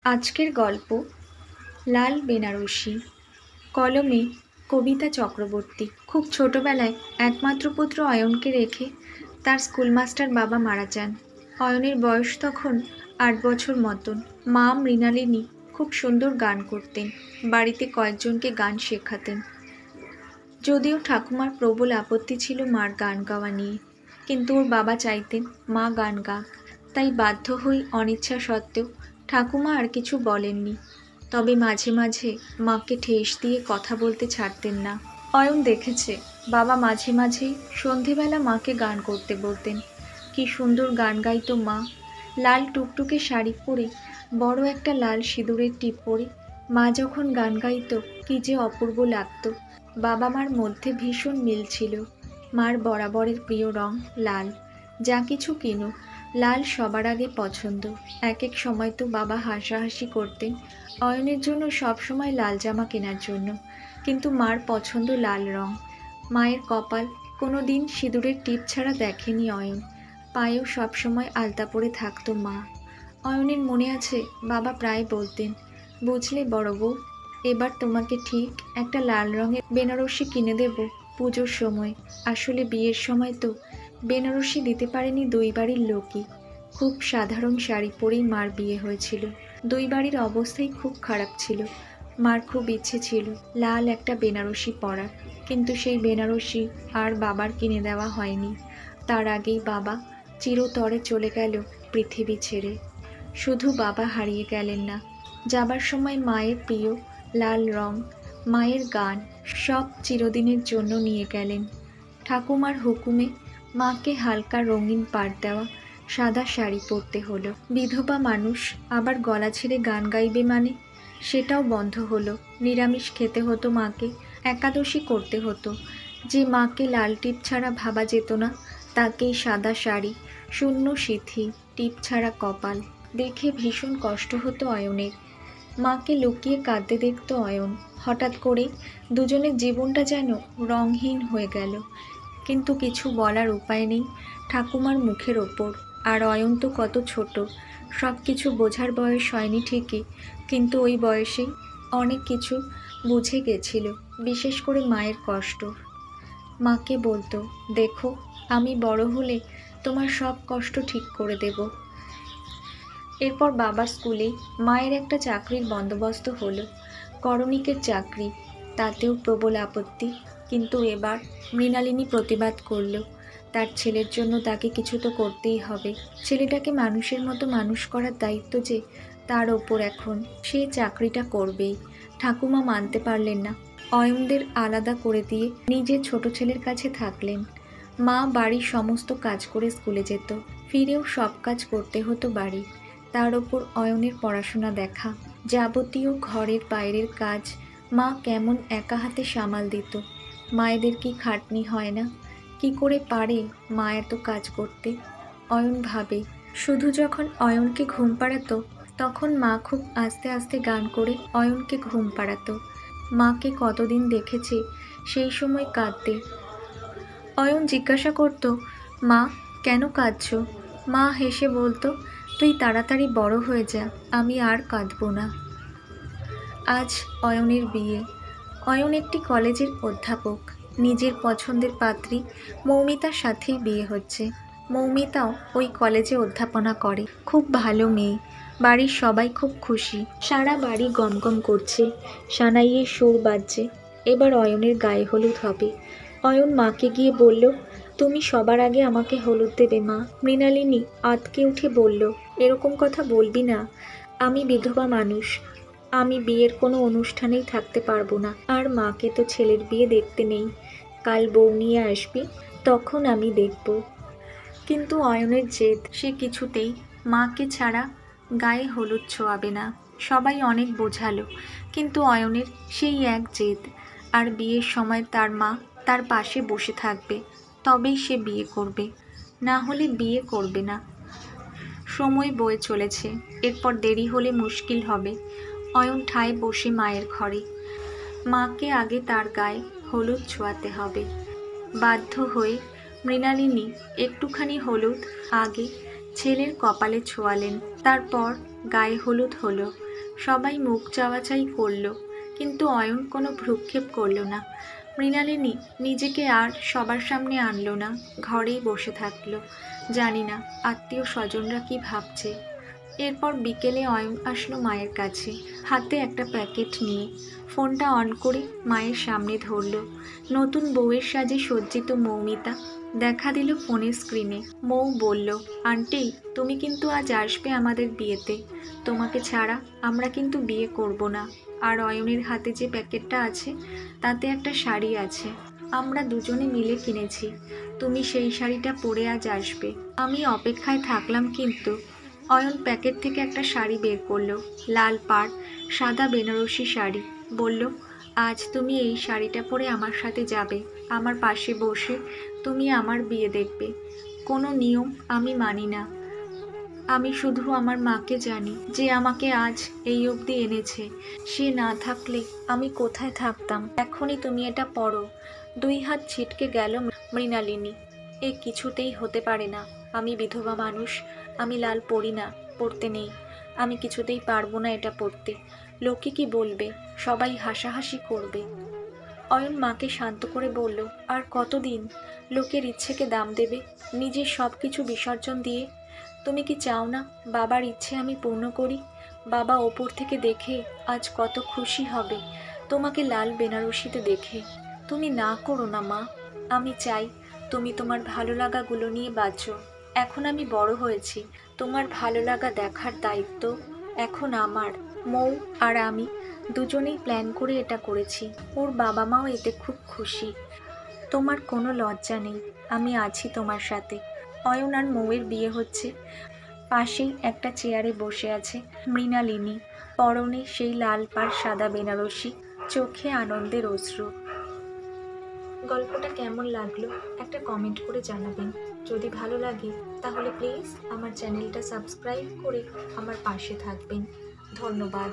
আজকের গল্প লাল বেনারসি। কলমে কবিতা চক্রবর্তী। খুব ছোটবেলায় একমাত্র পুত্র অয়নকে রেখে তার স্কুলমাস্টার বাবা মারা যান। অয়নের বয়স তখন ৮ বছর মতন। মা মৃণালিনী খুব সুন্দর গান করতেন, বাড়িতে কয়েকজনকে গান শেখাতেন। যদিও ঠাকুমার প্রবল আপত্তি ছিল মার গান গাওয়া নিয়ে, কিন্তু ওর বাবা চাইতেন মা গান গাক, তাই বাধ্য হই অনিচ্ছা সত্ত্বেও ঠাকুমা আর কিছু বলেননি। তবে মাঝে মাঝে মাকে ঠেস দিয়ে কথা বলতে ছাড়তেন না। অয়ন দেখেছে বাবা মাঝে মাঝেই সন্ধেবেলা মাকে গান করতে বলতেন। কি সুন্দর গান গাইতো মা। লাল টুকটুকে শাড়ি পরে, বড় একটা লাল সিঁদুরের টিপ পরে মা যখন গান গাইতো কি যে অপূর্ব লাগতো। বাবা মার মধ্যে ভীষণ মিল ছিল। মার বরাবরের প্রিয় রং লাল। যা কিছু কিনুক লাল সবার আগে পছন্দ। এক এক সময় তো বাবা হাসাহাসি করতেন অয়নের জন্য সব সময় লাল জামা কেনার জন্য, কিন্তু মার পছন্দ লাল রং। মায়ের কপাল কোনো দিন সিঁদুরের টিপ ছাড়া দেখেনি অয়ন। পায়েও সবসময় আলতা পরে থাকতো মা। অয়নের মনে আছে বাবা প্রায় বলতেন, বুঝলে বড় বউ, এবার তোমাকে ঠিক একটা লাল রঙের বেনারসি কিনে দেব পুজোর সময়। আসলে বিয়ের সময় তো বেনারসি দিতে পারেনি দুই বাড়ির লোকই। খুব সাধারণ শাড়ি পরেই মার বিয়ে হয়েছিল। দুই বাড়ির অবস্থাই খুব খারাপ ছিল। মার খুব ইচ্ছে ছিল লাল একটা বেনারসি পরার, কিন্তু সেই বেনারসি আর বাবার কিনে দেওয়া হয়নি। তার আগেই বাবা চিরতরে চলে গেল পৃথিবী ছেড়ে। শুধু বাবা হারিয়ে গেলেন না, যাবার সময় মায়ের প্রিয় লাল রং, মায়ের গান সব চিরদিনের জন্য নিয়ে গেলেন। ঠাকুমার হুকুমে মাকে হালকা রঙিন পাড় দেওয়া সাদা শাড়ি পরতে হলো। বিধবা মানুষ আবার গলা ছেড়ে গান গাইবে মানে সেটাও বন্ধ হলো। নিরামিষ খেতে হতো মাকে, একাদশী করতে হতো। যে মাকে লাল টিপ ছাড়া ভাবা যেত না, তাকেই সাদা শাড়ি, শূন্য সিথি, টিপ ছাড়া কপাল দেখে ভীষণ কষ্ট হতো অয়নের। মাকে লুকিয়ে কাঁদতে দেখতো অয়ন। হঠাৎ করেই দুজনের জীবনটা যেন রংহীন হয়ে গেল। কিন্তু কিছু বলার উপায় নেই ঠাকুমার মুখের ওপর। আর অয়ন তো কত ছোট, সব কিছু বোঝার বয়স হয়নি ঠিকই, কিন্তু ওই বয়সেই অনেক কিছু বুঝে গেছিল, বিশেষ করে মায়ের কষ্ট। মাকে বলতো, দেখো আমি বড় হলে তোমার সব কষ্ট ঠিক করে দেব। এরপর বাবার স্কুলে মায়ের একটা চাকরির বন্দোবস্ত হলো, করণিকের চাকরি। তাতেও প্রবল আপত্তি, কিন্তু এবার মৃণালিনী প্রতিবাদ করলো। তার ছেলের জন্য তাকে কিছু তো করতেই হবে। ছেলেটাকে মানুষের মতো মানুষ করার দায়িত্ব যে তার ওপর এখন। সে চাকরিটা করবেই। ঠাকুমা মানতে পারলেন না। অয়নদের আলাদা করে দিয়ে নিজের ছোট ছেলের কাছে থাকলেন। মা বাড়ির সমস্ত কাজ করে স্কুলে যেত, ফিরেও সব কাজ করতে হতো বাড়ি। তার ওপর অয়নের পড়াশোনা দেখা, যাবতীয় ঘরের বাইরের কাজ মা কেমন একা হাতে সামাল দিত। মায়েদের কি খাটনি হয় না? কি করে পারে মা এত কাজ করতে? অয়ন ভাবে। শুধু যখন অয়নকে ঘুম পাড়াতো তখন মা খুব আস্তে আস্তে গান করে অয়নকে ঘুম পাড়াতো। মাকে কতদিন দেখেছে সেই সময় কাঁদতে। অয়ন জিজ্ঞাসা করত, মা কেন কাঁদছো? মা হেসে বলতো, তুই তাড়াতাড়ি বড় হয়ে যা, আমি আর কাঁদব না। আজ অয়নের বিয়ে। অয়ন একটি কলেজের অধ্যাপক। নিজের পছন্দের পাত্রী মৌমিতার সাথেই বিয়ে হচ্ছে। মৌমিতাও ওই কলেজে অধ্যাপনা করে। খুব ভালো মেয়ে। বাড়ির সবাই খুব খুশি। সারা বাড়ি গমগম করছে, সানাইয়ের সুর বাজছে। এবার অয়নের গায়ে হলুদ হবে। অয়ন মাকে গিয়ে বলল, তুমি সবার আগে আমাকে হলুদ দেবে মা। মৃণালিনী আঁতকে উঠে বলল, এরকম কথা বলবি না, আমি বিধবা মানুষ, আমি বিয়ের কোনো অনুষ্ঠানেই থাকতে পারবো না। আর মাকে তো ছেলের বিয়ে দেখতে নেই, কাল বউ নিয়ে আসবি, তখন আমি দেখব। কিন্তু অয়নের জেদ, সে কিছুতেই মাকে ছাড়া গায়ে হলুদ ছোঁয়াবে না। সবাই অনেক বোঝালো, কিন্তু অয়নের সেই এক জেদ। আর বিয়ের সময় তার মা তার পাশে বসে থাকবে, তবেই সে বিয়ে করবে, না হলে বিয়ে করবে না। সময় বয়ে চলেছে, এরপর দেরি হলে মুশকিল হবে। অয়ন ঠায় বসে মায়ের ঘরে। মাকে আগে তার গায়ে হলুদ ছোঁয়াতে হবে। বাধ্য হয়ে মৃণালিনী একটুখানি হলুদ আগে ছেলের কপালে ছোঁয়ালেন, তারপর গায়ে হলুদ হলো। সবাই মুখ চাওয়াচাই করলো, কিন্তু অয়ন কোনো ভ্রুক্ষেপ করলো না। মৃণালিনী নিজেকে আর সবার সামনে আনলো না, ঘরেই বসে থাকলো। জানি না আত্মীয় স্বজনরা কি ভাবছে। এরপর বিকেলে অয়ন আসলো মায়ের কাছে, হাতে একটা প্যাকেট নিয়ে। ফোনটা অন করে মায়ের সামনে ধরলো। নতুন বউয়ের সাজে সজ্জিত মৌমিতা দেখা দিল ফোনের স্ক্রিনে। মৌ বলল, আন্টি তুমি কিন্তু আজ আসবে আমাদের বিয়েতে। তোমাকে ছাড়া আমরা কিন্তু বিয়ে করব না। আর অয়নের হাতে যে প্যাকেটটা আছে তাতে একটা শাড়ি আছে, আমরা দুজনে মিলে কিনেছি। তুমি সেই শাড়িটা পরে আজ আসবে। আমি অপেক্ষায় থাকলাম, কিন্তু অয়ন প্যাকেট থেকে একটা শাড়ি বের করলো, লাল পাড় সাদা বেনারসি শাড়ি। বলল, আজ তুমি এই শাড়িটা পরে আমার সাথে যাবে, আমার পাশে বসে তুমি আমার বিয়ে দেখবে। কোনো নিয়ম আমি মানি না। আমি শুধু আমার মাকে জানি, যে আমাকে আজ এই অবধি এনেছে। সে না থাকলে আমি কোথায় থাকতাম। এখনই তুমি এটা পড়ো। 2 হাত ছিটকে গেল মৃণালিনী। এ কিছুতেই হতে পারে না। আমি বিধবা মানুষ, আমি লাল পরি না, পড়তে নেই। আমি কিছুতেই পারবো না এটা পড়তে। লোকে কি বলবে? সবাই হাসাহাসি করবে। অয়ন মাকে শান্ত করে বলল, আর কতদিন লোকের ইচ্ছেকে দাম দেবে, নিজের সব কিছু বিসর্জন দিয়ে? তুমি কি চাও না বাবার ইচ্ছে আমি পূর্ণ করি? বাবা ওপর থেকে দেখে আজ কত খুশি হবে তোমাকে লাল বেনারসিতে দেখে। তুমি না করো না মা। আমি চাই তুমি তোমার ভালো লাগাগুলো নিয়ে বাঁচো। এখন আমি বড় হয়েছি, তোমার ভালো লাগা দেখার দায়িত্ব এখন আমার। মৌ আর আমি দুজনেই প্ল্যান করে এটা করেছি। ওর বাবা মাও এতে খুব খুশি। তোমার কোনো লজ্জা নেই, আমি আছি তোমার সাথে। অয়ন আর মৌয়ের বিয়ে হচ্ছে। পাশেই একটা চেয়ারে বসে আছে মৃণালিনী, পরনে সেই লাল পাড় সাদা বেনারসি, চোখে আনন্দের অশ্রু। গল্পটা কেমন লাগলো একটা কমেন্ট করে জানাবেন। যদি ভালো লাগে তাহলে প্লিজ আমার চ্যানেলটা সাবস্ক্রাইব করে আমার পাশে থাকবেন। ধন্যবাদ।